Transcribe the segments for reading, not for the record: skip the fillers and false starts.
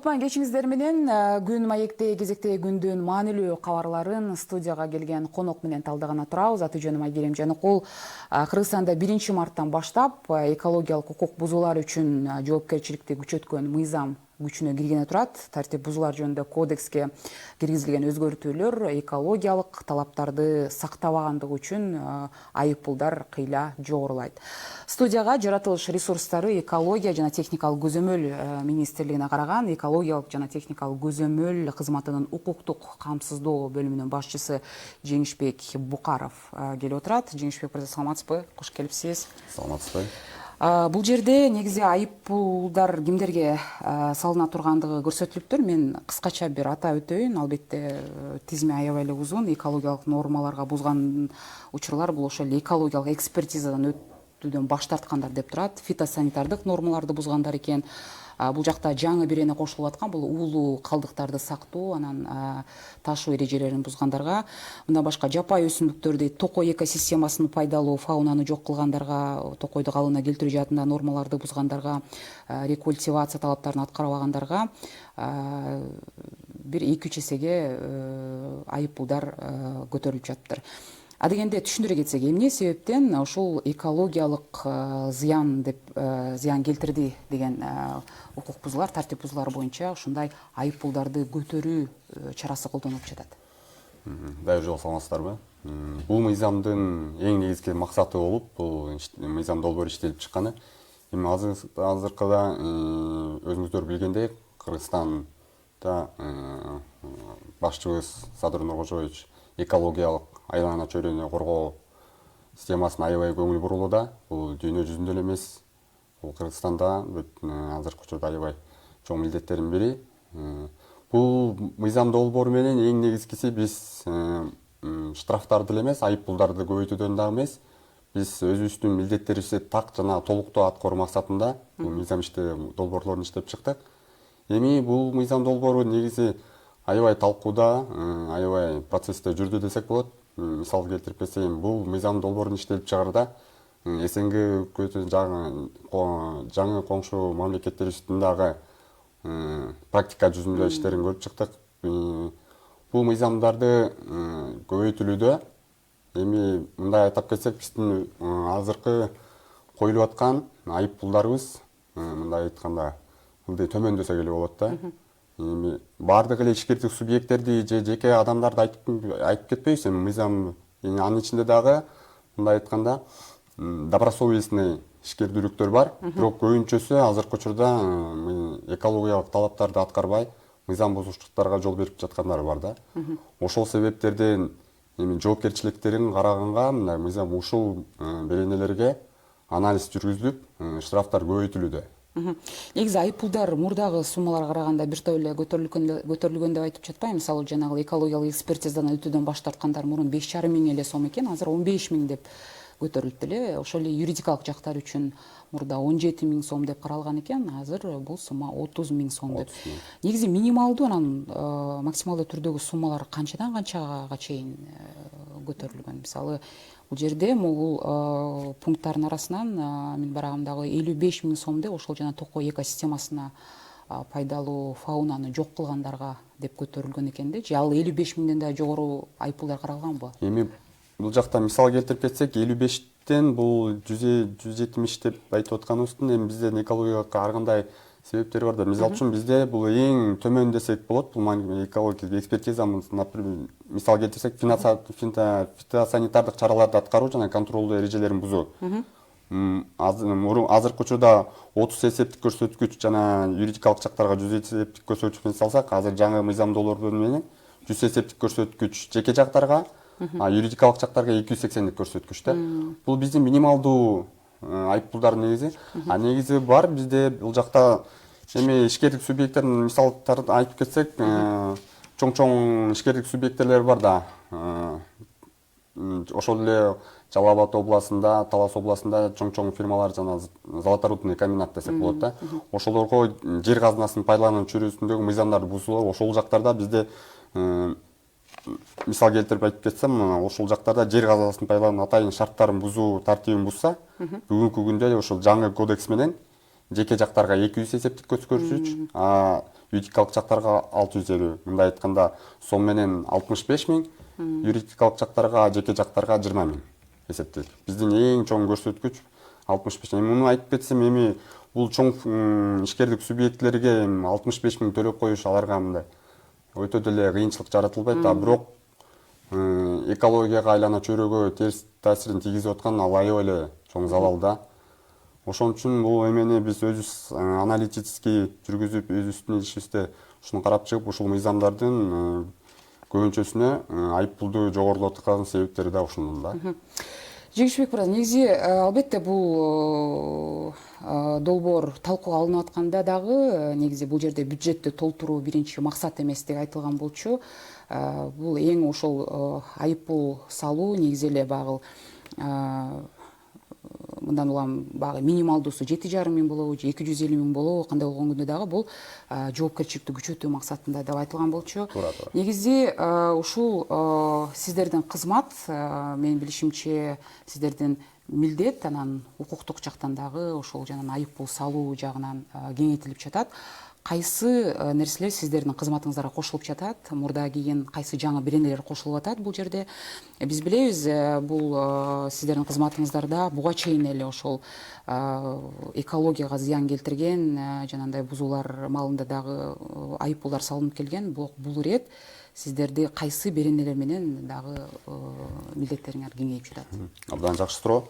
Кутман кечиңиздер менен күн маектеги кезектеги күндүн маанилүү кабарларын студияга келген конок менен талдагана турабыз. Аты жөнүм Айгерим Жаныкул. Кыргызстанда 1 марттан баштап экологиялык укук бузуулар үчүн жоопкерчиликти күчөткөн мыйзам күчүнө киргене турат. Тартип бузуулар жөнүндө кодекске киргизилген өзгөртүүлөр экологиялык талаптарды сактабагандыгы үчүн айыппулдар кыйла жогорулайт. Студияга жаратылыш ресурстары экология жана техникалык көзөмөл министрлигине караган экологиялык жана техникалык көзөмөл кызматынын укуктук камсыздоо бөлүмүнүн башчысы Жеңишбек Букаров келип отурат. Жеңишбек мырза, саламатсызбы? Кош келипсиз. Саламатсызбы. Бул жерде негизи айыппулдар кимдерге салына тургандыгы көрсөтүлүптүр. Мен кыскача бир атап өтөйүн. Албетте тизме аябай эле узун. Экологиялык нормаларга бузган учурлар бул ошол экологиялык экспертизадан өтүүдөн баш тарткандар деп турат. Фитосанитардык нормаларды бузгандар экен. Бул жакта жаңы бир эне кошулуп аткан, бул уулуу калдыктарды сактоо, анан ташуу эрежелерин бузгандарга, мындан башка жапайы өсүмдүктөрдү токой экосистемасын пайдалуу, фаунаны жок кылгандарга, токойду калыбына келтирүү жаатында нормаларды бузгандарга, рекультивация талаптарын аткарбагандарга бир 2-3 эсеге айыппулдар көтөрүлүп жатыптыр. Адегенде түшүндүрө кетсек, эмне себептен ушул экологиялык зыян келтирди деген укук бузуулар, тартип бузуулар боюнча ушундай айыппулдарды көтөрүү чарасы колдонулуп жатат? Дайыр жол, саламатсыздарбы? Бул мыйзамдын эң негизги максаты болуп, бул мыйзам долбоору иштелип чыкканы. Эми азыркыда өзүңүздөр билгендей, Кыргызстанда башчыбыз Садыр Нуркожоевич экологиялык айлана чөйрөнү коргоо системасына аябай көңүл бурулууда. Бул дүйнө жүзүндө эле эмес, бул Кыргызстанда азыркы учурда аябай чоң милдеттердин бири. Бул мыйзам долбоору менен эң негизгиси биз штрафтарды эле эмес, айыппулдарды көбөйтүүдөн дагы эмес, биз өзүбүздүн милдеттерибизди так жана толуктуу аткаруу максатында бул мыйзам долбоорлорун иштеп чыктык. Эми бул мыйзам долбоору негизи аябай талкууда, аябай процессте жүрдү десек болот. Мисал келтирип кетсем, бул мыйзам долбоорун иштелип чыгарда СНГ өлкөсү жаңы коңшу мамлекеттерибиздин дагы практика жүзүндө иштерин көрүп чыктык. Бул мыйзамдарды көбөйтүлүүдө, эми мындай айтып кетсек, биздин азыркы коюлуп аткан айыппулдарыбыз, мындай айтканда, ылдый төмөндөсөк эле болот да. Эми бардык эле ишкердик субъекттерди же жеке адамдарды айтып кетпейбиз. Эми мыйзам анын ичинде дагы мындай айтканда добросовестный ишкердүүлүктөр бар, бирок көбүнчөсү азыркы учурда экологиялык талаптарды аткарбай мыйзам бузуучулуктарга жол берип жаткандар бар да. Ошол себептерден эми жоопкерчиликтерин караганга мындай мыйзам ушул беренелерге анализ жүргүзүлүп, штрафтар көбөйтүлүүдө. Негизи айыппулдар мурдагы суммаларга караганда бир топ эле көтөрүлгөн деп айтып жатпайбы? Мисалы, жанагы экологиялык экспертизадан өтүүдөн баш тарткандар мурун 5,5 миң эле сом экен, азыр 15 миң деп көтөрүлүп эле. Ошол эле юридикалык жактар үчүн мурда 17 миң сом деп каралган экен, азыр бул сумма 30 миң сом деп. Негизи минималдуу, анан максималдуу түрдөгү суммалар канчадан канчага чейин көтөрүлгөн? Мисалы, бул жерде могул пункттардын арасынан мен барагымдагы 55 миң сомду ошол жана токой экосистемасына пайдалуу фаунаны жок кылгандарга деп көтөрүлгөн экен да. Же ал 55 миңден да жогору айыппулдар каралганбы? Эми бул жакта мисал келтирип кетсек, 55тен бул 170 деп айтып атканыбыздын эми бизден экологиялык ар кандай себептери бар да. Мисалы үчүн бизде бул эң төмөн десек болот. Бул экологиялык экспертизамыз, мисал келтирсек, фитосанитардык чараларды аткаруу жана контролдоо эрежелерин бузуу. Азыркы учурда 30 эсептик көрсөткүч жана юридикалык жактарга 100 эсептик көрсөткүч салсак, азыр жаңы мыйзам долбоору менен 100 эсептик көрсөткүч жеке жактарга, юридикалык жактарга 280 көрсөткүч да. Бул биздин минималдуу айыппулдар негизи. Негизи бар бизде бул жакта эми ишкердик субъекттердин мисалдарын айтып кетсек, чоң ишкердик субъекттер бар да. Ошол эле Жалал Абад областында, Талас областында чоң фирмалар жана золоторудный комбинат десек болот да. Ошолорго жер казынасын пайдалануу чөйрөсүндөгү мыйзамдарды бузуу, ошол жактарда бизде мисал келтирип айтып кетсем, ошол жактарда жер казынасын пайдалануу атайын шарттарын бузуу тартибин бузса, бүгүнкү күндө ошол жаңы кодекс менен жеке жактарга 200 эсептик көрсөткүч, юридикалык жактарга 650, мындай айтканда сом менен 65 миң, юридикалык жактарга, жеке жактарга 20 миң эсептелет. Биздин эң чоң көрсөткүч 65. Муну айтып кетсем, эми бул чоң ишкердик субъектилерге 65 миң төлөп коюш аларга мындай өтө деле кыйынчылык жаратылбайт, а бирок экологияга, айлана чөйрөгө терс таасирин тийгизип аткан ал аябай эле чоң залал да. Ошон үчүн бул эмени биз өзүбүз аналитический жүргүзүп, өзүбүздүн ишибизде ушуну карап чыгып, ушул мыйзамдардын көбүнчөсүнө айыппулду жогорулатып аткан себептери да ушунун да. Жигишбек мырза, негизи албетте бул долбоор талкууга алынып атканда дагы негизи бул жерде бюджетти толтуруу биринчи максат эместиги айтылган болчу. Бул эң ошол айыппул салуу негизи эле багы мындан улам багы минималдуусу 7,5 миң болобу же 250 миң болобу, кандай болгондо дагы бул жоопкерчиликти күчөтүү максатында деп айтылган болчу. Негизи ушул сиздердин кызмат, менин билишимче, сиздердин милдет анан укуктук жактан дагы ошол жанагы айыппул салуу жагынан кеңейтилип жатат. Кайсы нерселер сиздердин кызматыңыздарга кошулуп жатат? Мурда кийин кайсы жаңы беренелер кошулуп атат бул жерде? Биз билебиз, бул сиздердин кызматыңыздарда буга чейин эле ошол экологияга зыян келтирген жанагындай бузуулар маалында дагы айыппулдар салынып келген. Бул ирет сиздерди кайсы беренелер менен дагы милдеттериңер кеңейип жатат? Абдан жакшы суроо.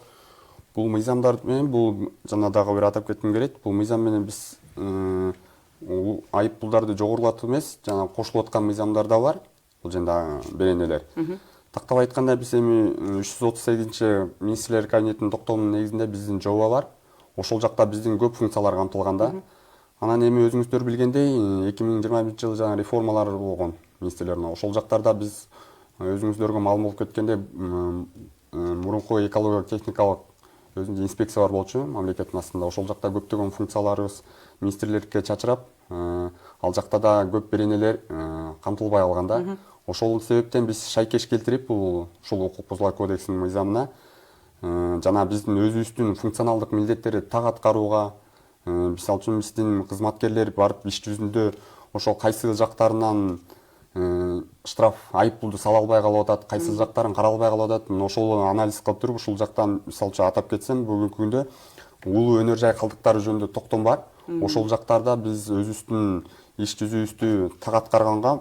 Бул мыйзамдар менен, бул жана дагы бир атап кетким келет. Бул мыйзам менен биз айыппулдарды жогорулатып эмес, жана кошулуп аткан мыйзамдар да бар. Бул жана беренелер. Тактап айтканда, биз эми 338 министрлер кабинетинин токтомунун негизинде биздин жоба бар. Ошол жакта биздин көп функциялар камтылган да. Анан эми өзүңүздөр билгендей, 2021-жылы жана реформалар болгон министрлердин. Ошол жактарда биз өзүңүздөргө маалым болуп кеткенде, мурунку экологиялык техникалык өзүнүн инспекциялар болчу мамлекеттин астында. Ошол жакта көптөгөн функцияларыбыз министрликке чачырап, ал жакта да көп беренелер камтылбай алган да. Ошол себептен биз шайкеш келтирип, ушул укук бузуулар кодексинин мыйзамына жана биздин өзүбүздүн функционалдык милдеттерди так аткарууга, мисалы үчүн биздин кызматкерлер барып иш жүзүндө ошол кайсы жактарынан штраф, айыппулду сала албай калып атат, кайсы жактарын каралбай калып атат. Ошол анализ кылып туруп, ушул жактан мисалы үчүн атап кетсем, бүгүнкү күндө улуу өнөр жай калдыктары жөнүндө токтом бар. Ошол жактарда биз өзүбүздүн иш жүзүбүздү так аткарганга,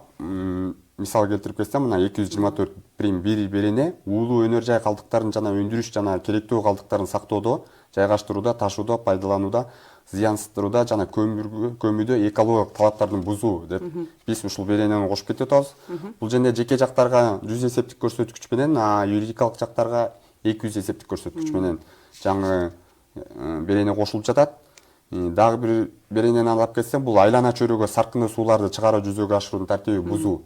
мисал келтирип кетсем, мына 224.1 берене улуу өнөр жай калдыктарын жана өндүрүш жана керектүү калдыктарын сактоодо, жайгаштырууда, ташууда, пайдаланууда, зыянсыздырууда жана көмүүдө экологиялык талаптарды бузуу деп биз ушул беренени кошуп кетип атабыз. Бул жерде жеке жактарга 100 эсептик көрсөткүч менен, юридикалык жактарга 200 эсептик көрсөткүч менен жаңы берене кошулуп жатат. Дагы бир беренени алып кетсем, бул айлана чөйрөгө саркынды сууларды чыгаруу жүзөгө ашыруунун тартиби бузуу.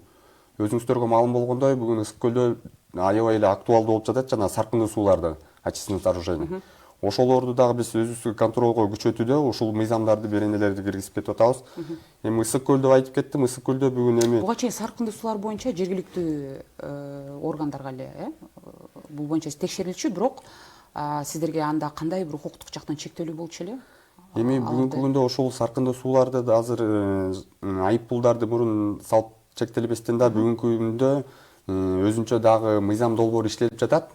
Өзүңүздөргө маалым болгондой, бүгүн Ысык көлдө аябай эле актуалдуу болуп жатат жана саркынды сууларды очистное сооружение. Ошолорду дагы биз өзүбүзгө контролго күчөтүүдө ушул мыйзамдарды, беренелерди киргизип кетип атабыз. Эми Ысык көл деп айтып кеттим. Ысык көлдө бүгүн эми Буга чейин саркынды суулар боюнча жергиликтүү органдарга эле бул боюнча текшерилчү, бирок сиздерге анда кандай бир укуктук жактан чектелүү болчу эле? Эми бүгүнкү күндө ошол саркынды сууларды да азыр айыппулдарды мурун салып чектелбестен да бүгүнкү күндө өзүнчө дагы мыйзам долбоору иштелип жатат.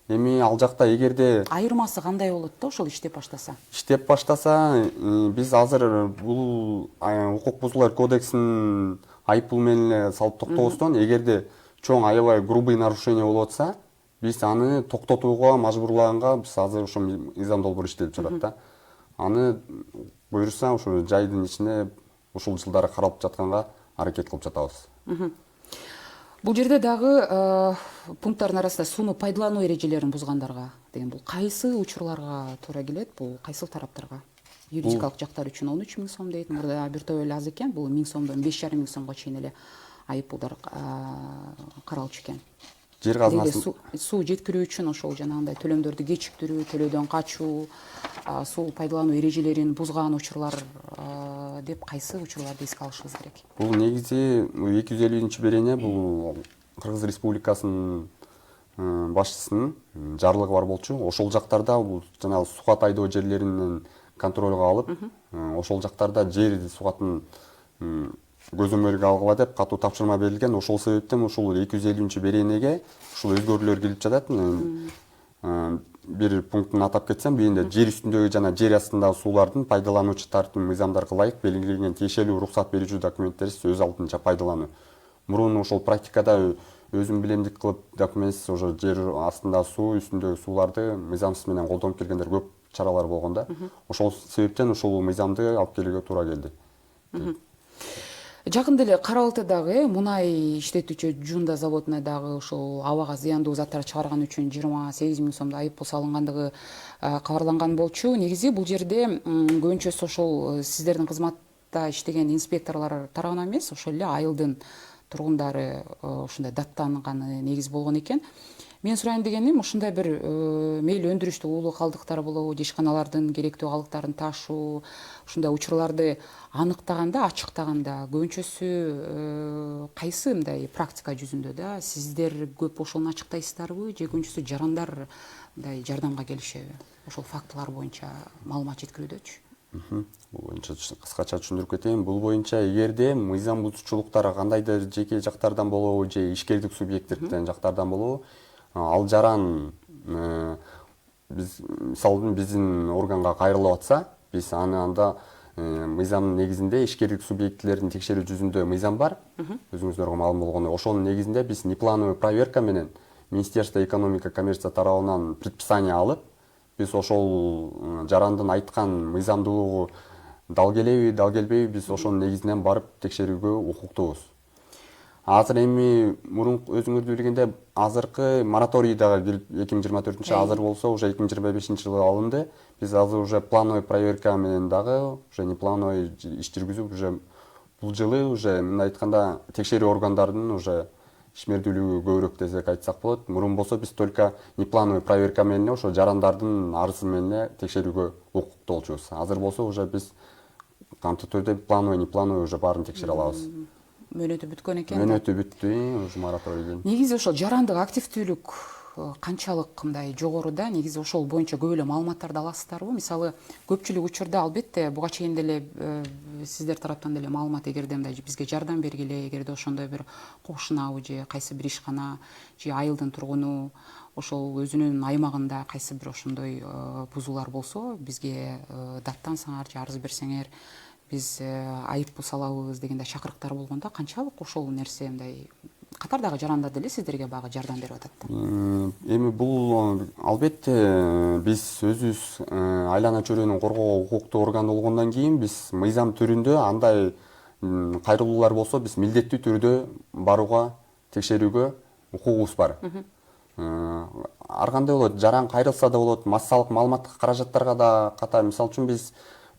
Эми ал жакта эгерде айырмасы кандай болот да ошол иштеп баштаса? Иштеп баштаса, биз азыр бул укук бузуулар кодексинин айыппул менен эле салып токтобостон, эгерде чоң аябай грубый нарушение болуп атса, биз аны токтотууга мажбурлаганга биз азыр ошо мыйзам долбоору иштелип жатат да. Аны буюрса, ошо жайдын ичинде ушул жылдары каралып жатканга аракет кылып жатабыз. Бул жерде дагы пункттардын арасында сууну пайдалануу эрежелерин бузгандарга деген бул кайсы учурларга туура келет? Бул кайсыл тараптарга? Юридикалык жактар үчүн 13 миң сом дейт. Мурда бир топ эле аз экен. Бул 1000 сомдон 5,5 миң сомго чейин эле айыппулдар каралчу экен. Жер казынасы суу жеткирүү үчүн ошол жанагындай төлөмдөрдү кечиктирүү, төлөөдөн качуу, суу пайдалануу эрежелерин бузган учурлар деп кайсы учурларды эске алышыбыз керек? Бул негизи 250 берене бул Кыргыз Республикасынын башчысынын жарлыгы бар болчу. Ошол жактарда бул жанагы сукат айдоо жерлеринен контролго алып, ошол жактарда жер сукатын көзөмөлгө алгыла деп катуу тапшырма берилген. Ошол себептен ушул 250 беренеге ушул өзгөрүүлөр кирип жатат. Бир пунктун атап кетсем, биринде жер үстүндөгү жана жер астындагы суулардын пайдалануучу тартым мыйзамдарга ылайык белгиленген тиешелүү уруксат берүүчү документтерди өз алдынча пайдалануу. Мурун ошол практикада өзүм билемдик кылып документ уже жер астындагы суу, үстүндөгү сууларды мыйзамсыз менен колдонуп келгендер көп чаралар болгон да. Ошол себептен ушул мыйзамды алып келүүгө туура келди. Жакында эле Кара Алтайдагы мунай иштетүүчү Жунда заводуна дагы ошол абага зыяндуу заттар чыгарган үчүн 28 000 сомдой айыппул салынгандыгы кабарланган болчу. Негизи бул жерде көбүнчөсү ошол сиздердин кызматта иштеген инспекторлор тарабынан эмес, ошол эле айылдын тургундары ушундай даттанганы негиз болгон экен. Мен сурайын дегеним, ушундай бир мейли өндүрүштүк уулуу калдыктар болобу, же ишканалардын керектүү калдыктарын ташуу, ушундай учурларды аныктаганда, ачыктаганда көбүнчөсү кайсы мындай практика жүзүндө да сиздер көп ошону ачыктайсыздарбы, же көбүнчөсү жарандар мындай жардамга келишеби? Ошол фактылар боюнча маалымат жеткирүүдөчү. Бул боюнча кыскача түшүндүрүп кетейин. Бул боюнча эгерде мыйзам бузуучулуктар кандайдыр жеке жактардан болобу, же ишкердик субъекттерден жактардан болобу, ал жаран биз мисалы биздин органга кайрылып атса, биз анда мыйзамдын негизинде ишкердик субъектилердин текшерүү жүзүндө мыйзам бар. Өзүңүздөргө маалым болгондой, ошонун негизинде биз неплановый проверка менен Министерство экономика коммерция тарабынан предписание алып, биз ошол жарандын айткан мыйзамдуулугу дал келеби, дал келбейби, биз ошонун негизинен барып текшерүүгө укуктуубуз. Азыр эми мурун өзүңөр билгендей азыркы мораторий дагы 2024 азыр болсо уже 2025 жылы алынды. Биз азыр уже плановый проверка менен дагы уже неплановый иш жүргүзүп, уже бул жылы уже мындай айтканда текшерүү органдарынын уже ишмердүүлүгү көбүрөөк десек айтсак болот. Мурун болсо биз только неплановый проверка менен ошо жарандардын арызы менен текшерүүгө укуктуу болчубуз. Азыр болсо уже биз кантип түрдө плановый, неплановый уже баарын текшере алабыз. Мөөнөтү бүткөн экен. Мөөнөтү бүттү, уже мораторийден. Негизи ошол жарандык активдүүлүк канчалык мындай жогору да, негизи ошол боюнча көп эле маалыматтарды аласыздарбы? Мисалы, көпчүлүк учурда албетте буга чейин деле сиздер тараптан деле маалымат эгерде мындай бизге жардам бергиле, эгерде ошондой бир кошунабы же кайсы бир ишкана же айылдын тургуну ошол өзүнүн аймагында кайсы бир ошондой бузуулар болсо, бизге даттансаңар же арыз берсеңер, биз айыппул салабыз дегенде чакырыктар болгондо канчалык ошол нерсе мындай катардагы жарандар деле сиздерге багы жардам берип атат да? Эми бул албетте биз өзүбүз айлана чөйрөнү коргоого укуктуу орган болгондон кийин биз мыйзам түрүндө андай кайрылуулар болсо биз милдеттүү түрдө барууга, текшерүүгө укугубуз бар. Ар кандай болот, жаран кайрылса да болот, массалык маалыматтык каражаттарга да ката. Мисалы үчүн биз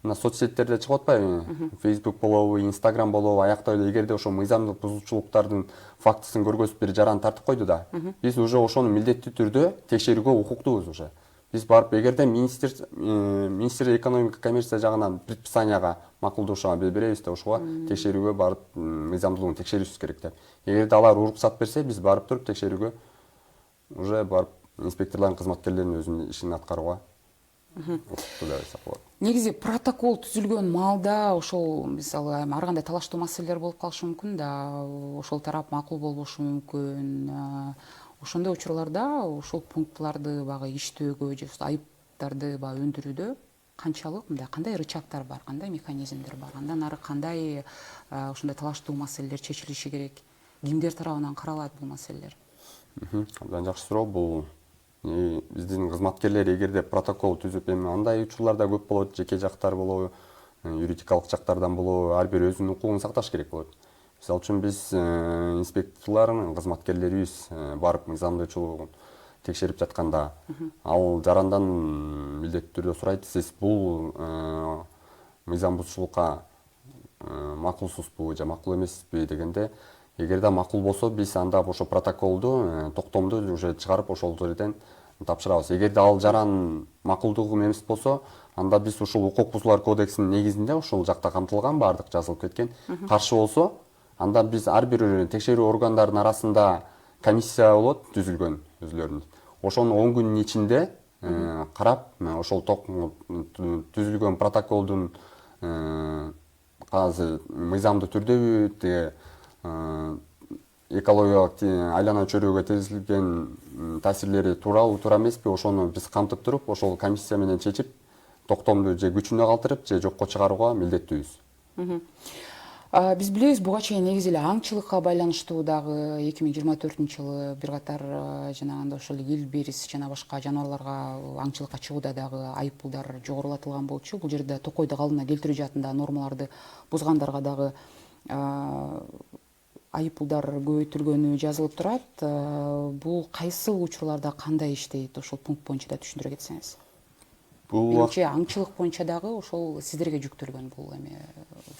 соцсеттерде чыгып атпайбы? Facebook болобу, Instagram болобу, аякта эле эгерде ошо мыйзамдык бузуучулуктардын фактысын көргөзүп бир жаран тартып койду да. Биз уже ошону милдеттүү түрдө текшерүүгө укуктуубуз уже. Биз барып эгерде Министр экономика коммерция жагынан предписанияга макулдашууга беребиз да, ошого текшерүүгө барып мыйзамдуулугун текшерүүбүз керек деп. Эгерде алар уруксат берсе, биз барып туруп текшерүүгө уже барып инспекторлордун кызматкерлеринин өзүнүн ишин аткарууга укуктуу деп айтсак болот. Негизи протокол түзүлгөн маалда ошол мисалы ар кандай талаштуу маселелер болуп калышы мүмкүн да, ошол тарап макул болбошу мүмкүн. Ошондой учурларда ошол пунктларды багы иштөөгө же айыптарды багы өндүрүүдө канчалык мындай кандай рычагтар бар, кандай механизмдер бар, андан ары кандай ошондой талаштуу маселелер чечилиши керек, кимдер тарабынан каралат бул маселелер? Абдан жакшы суроо. Бул биздин кызматкерлер эгерде протокол түзүп, эми андай учурлар да көп болот, жеке жактар болобу, юридикалык жактардан болобу, ар бир өзүнүн укугун сакташ керек болот. Мисалы үчүн биз инспекторлор, кызматкерлерибиз барып мыйзамдуулугун текшерип жатканда, ал жарандан милдеттүү түрдө сурайт, сиз бул мыйзам бузуучулукка макулсузбу же макул эмессизби дегенде, эгерде макул болсо, биз анда ошо протоколду, токтомду уже чыгарып ошол жерден тапшырабыз. Эгерде ал жаран макулдугу эмес болсо, анда биз ушул укук бузуулар кодексинин негизинде ошол жакта камтылган, баардык жазылып кеткен. Каршы болсо, анда биз ар бир текшерүү органдарынын арасында комиссия болот түзүлгөн өзүлөрүнүн. Ошону 10 күндүн ичинде карап, ошол түзүлгөн протоколдун азыр мыйзамдуу түрдөбү тиги экологиялык айлана чөйрөгө тийгизилген таасирлери туурабы туура эмеспи, ошону биз камтып туруп, ошол комиссия менен чечип, токтомду же күчүндө калтырып, же жокко чыгарууга милдеттүүбүз. Биз билебиз, буга чейин негизи эле аңчылыкка байланыштуу дагы 2024-жылы бир катар жанагындай ошол эл берис жана башка жаныбарларга аңчылыкка чыгууда дагы айыппулдар жогорулатылган болчу. Бул жерде токойду калыбына келтирүү жаатындагы нормаларды бузгандарга дагы айыппулдар көбөйтүлгөнү жазылып турат. Бул кайсыл учурларда кандай иштейт, ошол пункт боюнча да түшүндүрө кетсеңиз. Менимче аңчылык боюнча дагы ошол сиздерге жүктөлгөн бул эме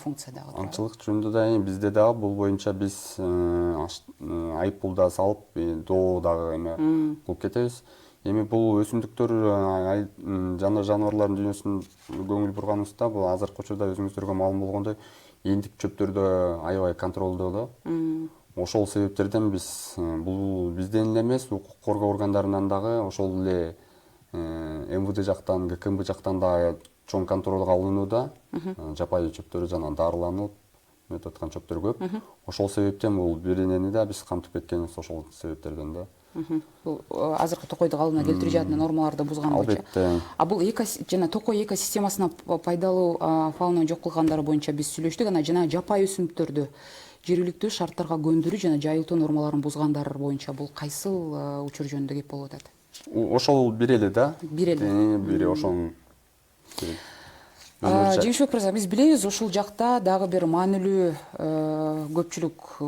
функция дагы. Аңчылык жөнүндө да бизде дагы бул боюнча биз айыппул да салып, доо дагы эме кылып кетебиз. Эми бул өсүмдүктөр жаныбарлардын дүйнөсүн көңүл бурганыбызда, бул азыркы учурда өзүңүздөргө маалым болгондой эндик чөптөрдө аябай контролдоо да. Ошол себептерден биз бул бизден эле эмес, укук коргоо органдарынан дагы, ошол эле МВД жактан, ГКМБ жактан да чоң контролго алынууда. Жапайы чөптөр жана дарыланып өтүп аткан чөптөр көп. Ошол себептен бул беренени да биз камтып кеткенбиз ошол себептерден да. Бул азыркы токойду калыбына келтирүү жаатында нормаларды бузган боюнча. Албетте. Бул жана токой экосистемасына пайдалуу фауна жок кылгандары боюнча биз сүйлөштүк. Жана жапайы өсүмдүктөрдү жергиликтүү шарттарга көндүрүү жана жайылтуу нормаларын бузгандар боюнча бул кайсыл учур жөнүндө кеп болуп атат? Ошол бир эле да. Бир эле. Бири ошонун. Жемишбек мырза, биз билебиз, ошол жакта дагы бир маанилүү көпчүлүк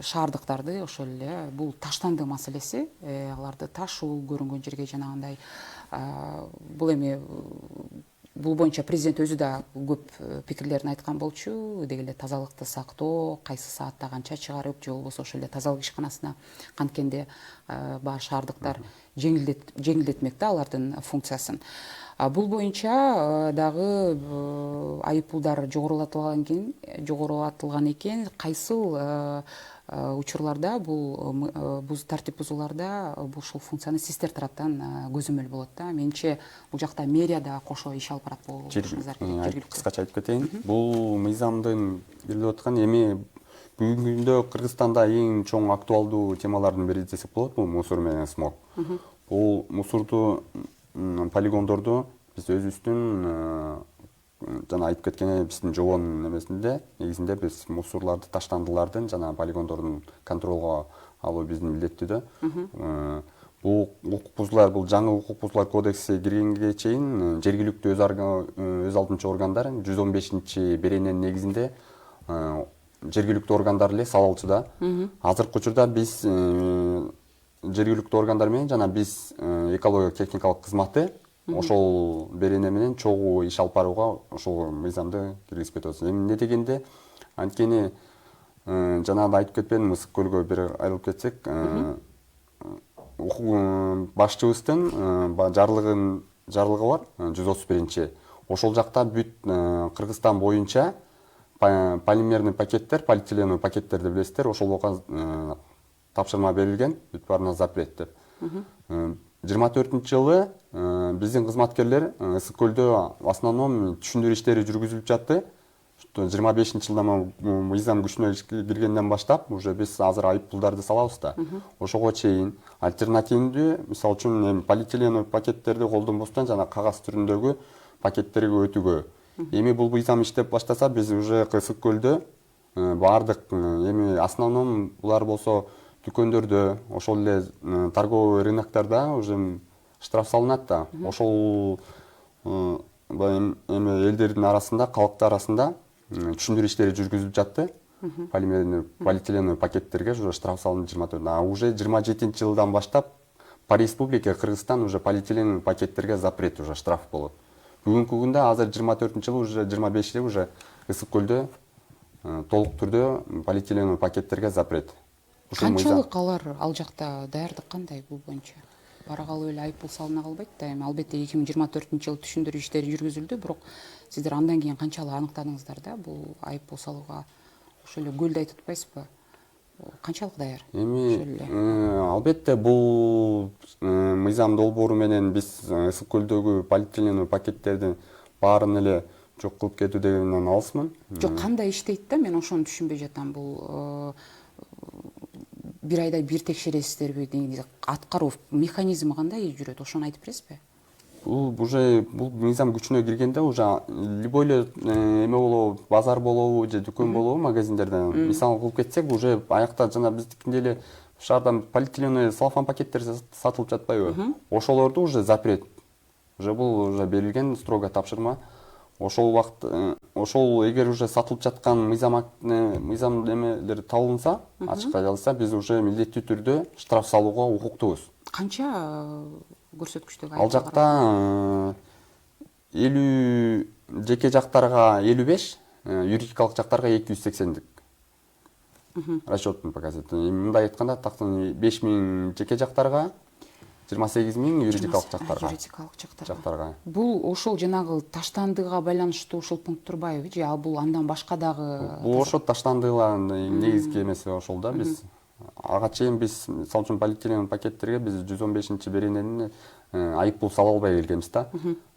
шаардыктарды ошол эле бул таштандуу маселеси, аларды ташуу көрүнгөн жерге жанагындай бул эми бул боюнча президент өзү да көп пикирлерин айткан болчу. Деги эле тазалыкты сактоо, кайсы саатта канча чыгарып, же болбосо ошол эле тазалык ишканасына канткенде баары шаардыктар жеңилдетмек да алардын функциясын. Бул боюнча дагы айыппулдар жогорулатылган экен. Кайсыл учурларда бул тартип бузууларда ушул функцияны сиздер тараптан көзөмөл болот да. Менимче бул жакта мэрия да кошо иш алып барат болушуңуздар керек. Кыскача айтып кетейин. Бул мыйзамдын берилип аткан эми бүгүнкү күндө Кыргызстанда эң чоң актуалдуу темалардын бири десек болот, бул мусор менен смог. Бул мусорду полигондорду биз өзүбүздүн жана айтып кеткен биздин жобонун немесинде негизинде биз мусорларды, таштандылардын жана полигондордун контролго алуу биздин милдеттүү да. Бул укук бузуулар, бул жаңы укук бузуулар кодексине киргенге чейин жергиликтүү өз алдынча органдар 115 берененин негизинде жергиликтүү органдар эле салалчу да. Азыркы учурда биз жергиликтүү органдар менен жана биз экология техникалык кызматы ошол берене менен чогуу иш алып барууга ошол мыйзамды киргизип кетебиз. Эми эмне дегенде, анткени жанагындай айтып кетпедимби, Мысык көлгө бир айрылып кетсек, башчыбыздын жарлыгы бар 131. Ошол жакта бүт Кыргызстан боюнча полимерный пакеттер, полиэтиленовый пакеттерди билесиздер, ошолго тапшырма берилген, бүт баарына запрет деп. 24-жылы биздин кызматкерлер Ысык көлдө в основном түшүндүрүү иштери жүргүзүлүп жатты. 25-жылдан мыйзам күчүнө киргенден баштап уже биз азыр айыппулдарды салабыз да. Ошого чейин альтернативдүү, мисалы үчүн эми полиэтиленовый пакеттерди колдонбостон жана кагаз түрүндөгү пакеттерге өтүүгө. Эми бул мыйзам иштеп баштаса, биз уже Ысык көлдө баардык эми основном булар болсо дүкөндөрдө, ошол эле торговый рыноктарда уже штраф салынат да. Ошол эми элдердин арасында, калктын арасында түшүндүрүү иштери жүргүзүлүп жатты. Полиэтиленовый пакеттерге уже штраф салынды 24. А уже 27-жылдан баштап по республике Кыргызстан уже полиэтиленовый пакеттерге запрет, уже штраф болот. Бүгүнкү күндө азыр 24-жылы уже 25-ле уже Ысык көлдө толук түрдө полиэтиленовый пакеттерге запрет. Канчалык ал жакта даярдык кандай бул боюнча? Бара калып эле айыппул салына калбайт да. Эми албетте 2024-жылы түшүндүрүү иштери жүргүзүлдү, бирок сиздер андан кийин канчалык аныктадыңыздар да бул айыппул салууга? Ошол эле көлдөй tutпайсызбы? Канчалык даяр? Эми албетте бул мыйзам долбоору менен биз Ысык көлдөгү полиэтиленовый пакеттердин баарын эле жок кылып кетүү дегенден алысмын. Жок, кандай иштейт да, мен ошону түшүнбөй жатам. Бул бир айда бир текшересиздерби, аткаруу механизми кандай жүрөт, ошону айтып бересизби? Бул уже бул мыйзам күчүнө киргенде уже любой эле эме болобу, базар болобу же дүкөн болобу, магазиндерден мисал кылып кетсек, уже аякта жана биздикиндей эле шаарда полиэтиленовый целлофан пакеттер сатылып жатпайбы? Ошолорду уже запрет. Уже бул уже берилген строго тапшырма. Ошол убакыт, ошол эгер уже сатылып жаткан мыйзам эмелер табылса, ачыкка жазылса, биз уже милдеттүү түрдө штраф салууга укуктуубуз. Канча көрсөткүчтөгү Ал жакта 50 жеке жактарга 55, юридикалык жактарга 280 расчетун показывает. Мындай айтканда, 5000 жеке жактарга, 28 000 юридикалык жактарга. Бул ошол жанагы таштандыга байланыштуу ушул пункт турбайбы же ал бул андан башка дагы? Бул ошо таштандыгылардын негизги эмеси ошол да. Биз ага чейин биз мисалы үчүн полиэтилен пакеттерге биз 115 беренени айыппул сала албай келгенбиз да.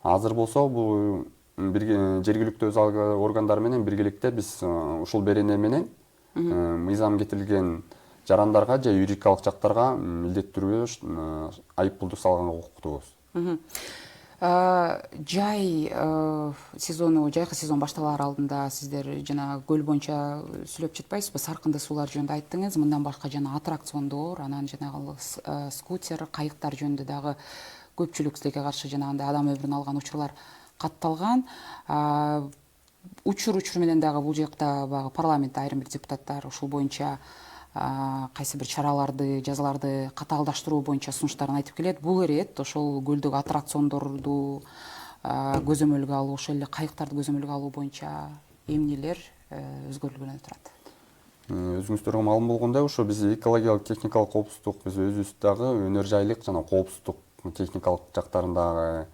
Азыр болсо бул жергиликтүү органдар менен биргеликте биз ушул берене менен мыйзам кетирилген жарандарга же юридикалык жактарга милдеттүү түрдө айыппулду салганга укуктуубуз. Жайкы сезон башталаар алдында сиздер жана көл боюнча сүйлөп жатпайсызбы? Саркынды суулар жөнүндө айттыңыз. Мындан башка жана аттракциондор, анан жанагы скутер, кайыктар жөнүндө дагы көпчүлүк силерге каршы жанагындай адам өмүрүн алган учурлар катталган. Учур менен дагы бул жакта баягы парламентте айрым бир депутаттар ушул боюнча кайсы бир чараларды, жазаларды катаалдаштыруу боюнча сунуштарын айтып келет. Бул ирет ошол көлдөгү аттракциондорду көзөмөлгө алуу, ошол эле кайыктарды көзөмөлгө алуу боюнча эмнелер өзгөрүлгөнү турат? Өзүңүздөргө маалым болгондой, ошо биз экологиялык техникалык коопсуздук, биз өзүбүз дагы өнөр жайлык жана коопсуздук техникалык жактарын дагы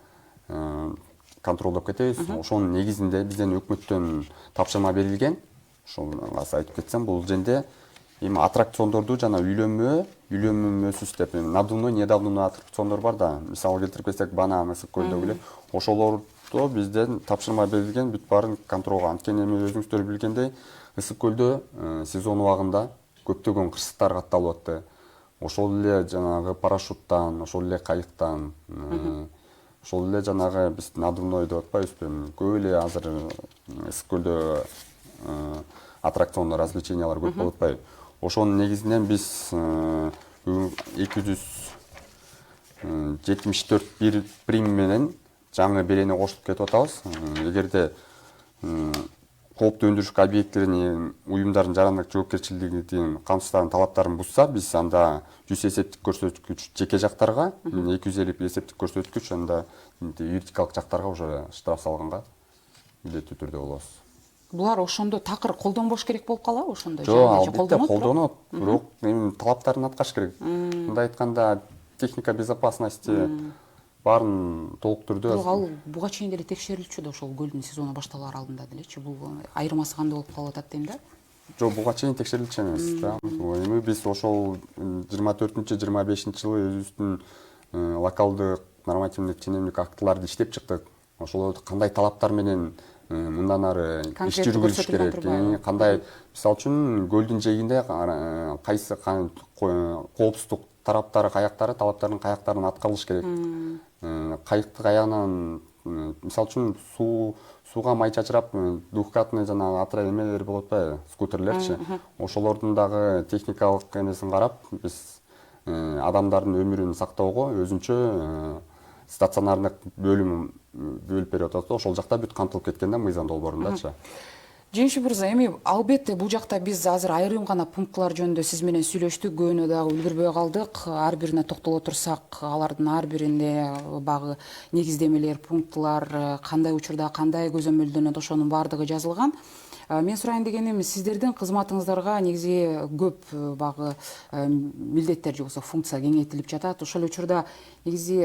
контролдоп кетебиз. Ошонун негизинде бизден өкмөттөн тапшырма берилген. Ошону айтып кетсем, бул жерде эми аттракциондорду жана үйлөнмөсүз деп надувной, недавнуй аттракциондор бар да. Мисалы келтирип кетсек, Бана Мысык көлдөгү эле ошолорду бизден тапшырма берилген, бүт баарын контролго. Анткени эми өзүңүздөр билгендей, Ысык көлдө сезон убагында көптөгөн кырсыктар катталып атты. Ошол эле жанагы парашюттан, ошол эле кайыктан, ошол эле жанагы биз надувной деп атпайбызбы? Көп эле азыр Ысык көлдө аттракциондор, развлечениялар көп болуп атпайбы? Ошонун негизинен биз 274 бир прим менен жаңы берене кошулуп кетип атабыз. Эгерде кооптуу өндүрүш объектилеринин уюмдардын жарандык жоопкерчилигин камсыздаган талаптарын бузса, биз анда 100 эсептик көрсөткүч жеке жактарга, 250 эсептик көрсөткүч анда юридикалык жактарга уже штраф салганга милдеттүү түрдө болобуз. Булар ошондо такыр колдонбош керек болуп калабы ошондо? Жок, албетте колдонот, бирок эми талаптарын аткарыш керек. Мындай айтканда, техника безопасности баарын толук түрдө. Бирок ал буга чейин деле текшерилчү да, ошол көлдүн сезону башталаар алдында делечи. Бул айырмасы кандай болуп калып атат дейм да? Жок, буга чейин текшерилчү эмес да. Эми биз ошол 24-25-жылы өзүбүздүн локалдык нормативдик ченемдик актыларды иштеп чыктык. Ошолорду кандай талаптар менен мындан ары иш жүргүзүш керек, кандай, мисалы үчүн көлдүн жээгинде кайсы коопсуздук тараптары каяктары, талаптардын каяктарын аткарылыш керек. Кайыкты каягынан, мисалы үчүн сууга май чачырап, двухкатный жана атра эмелер болот атпайбы, скутерлерчи. Ошолордун дагы техникалык эмесин карап, биз адамдардын өмүрүн сактоого өзүнчө стационардык бөлүм бөлүп берип атат. Ошол жакта бүт кантылып кеткен да, мыйзам долбоорундачы. Жеңиши мырза, эми албетте бул жакта биз азыр айрым гана пунктлар жөнүндө сиз менен сүйлөштүк, көбүнө дагы үлгүрбөй калдык. Ар бирине токтоло турсак, алардын ар биринде багы негиздемелер, пунктлар, кандай учурда кандай көзөмөлдөнөт, ошонун баардыгы жазылган. Мен сурайын дегеним, сиздердин кызматыңыздарга негизи көп багы милдеттер же болбосо функция кеңейтилип жатат. Ошол учурда негизи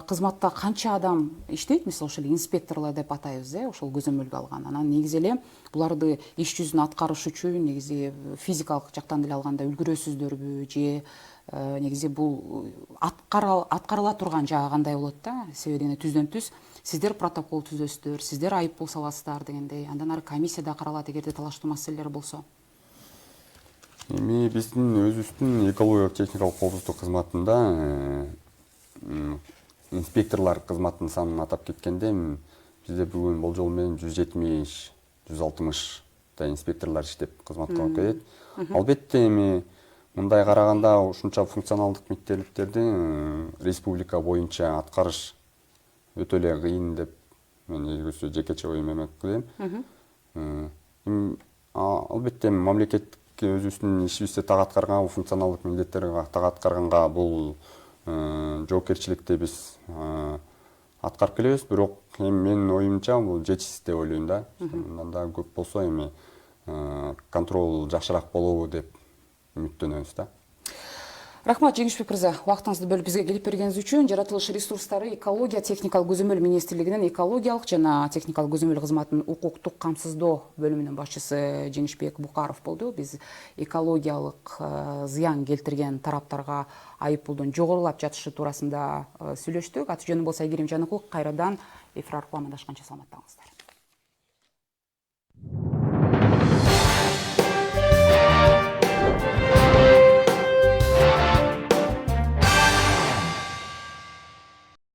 кызматта канча адам иштейт? Мисалы ошол инспекторлор деп атайбыз, ошол көзөмөлгө алган. Анан негизи эле буларды иш жүзүн аткарыш үчүн негизи физикалык жактан деле алганда үлгүрөсүздөрбү же негизи бул аткарыла турган жагы кандай болот да, себеби дегенде түздөн түз сиздер протокол түзөсүздөр, сиздер айыппул саласыздар дегендей, андан ары комиссияда каралат эгерде талаштуу маселелер болсо. Эми биздин өзүбүздүн экологиялык техникалык коопсуздук кызматында инспекторлар кызматынын санын атап кеткенде бизде бүгүн болжол менен 170-160 инспекторлар иштеп кызмат кылып келет. Албетте эми мындай караганда ушунча функционалдык мектептерди республика боюнча аткарыш өтө эле кыйын деп мен өзгөчө жекече оюм эметип келем. Албетте мамлекеттик өзүбүздүн ишибизде так аткарганга, функционалдык милдеттерди так аткарганга бул жоопкерчиликти биз аткарып келебиз, бирок эми менин оюмча бул жетишсиз деп ойлойм да. Мындан да көп болсо эми контроль жакшыраак болобу деп үмүттөнөбүз да. Рахмат, Жеңишбек мырза, убактыңызды бөлүп бизге келип бергениңиз үчүн. Жаратылыш ресурстары экология техникалык көзөмөл министрлигинин экологиялык жана техникалык көзөмөл кызматынын укуктук камсыздоо бөлүмүнүн башчысы Жеңишбек Букаров болду. Биз экологиялык зыян келтирген тараптарга айыппулдун жогорулап жатышы туурасында сүйлөштүк. Аты жөнүм болсо Айгерим Жаныкул. Кайрадан эфир аркылуу амандашканча саламатта калыңыздар.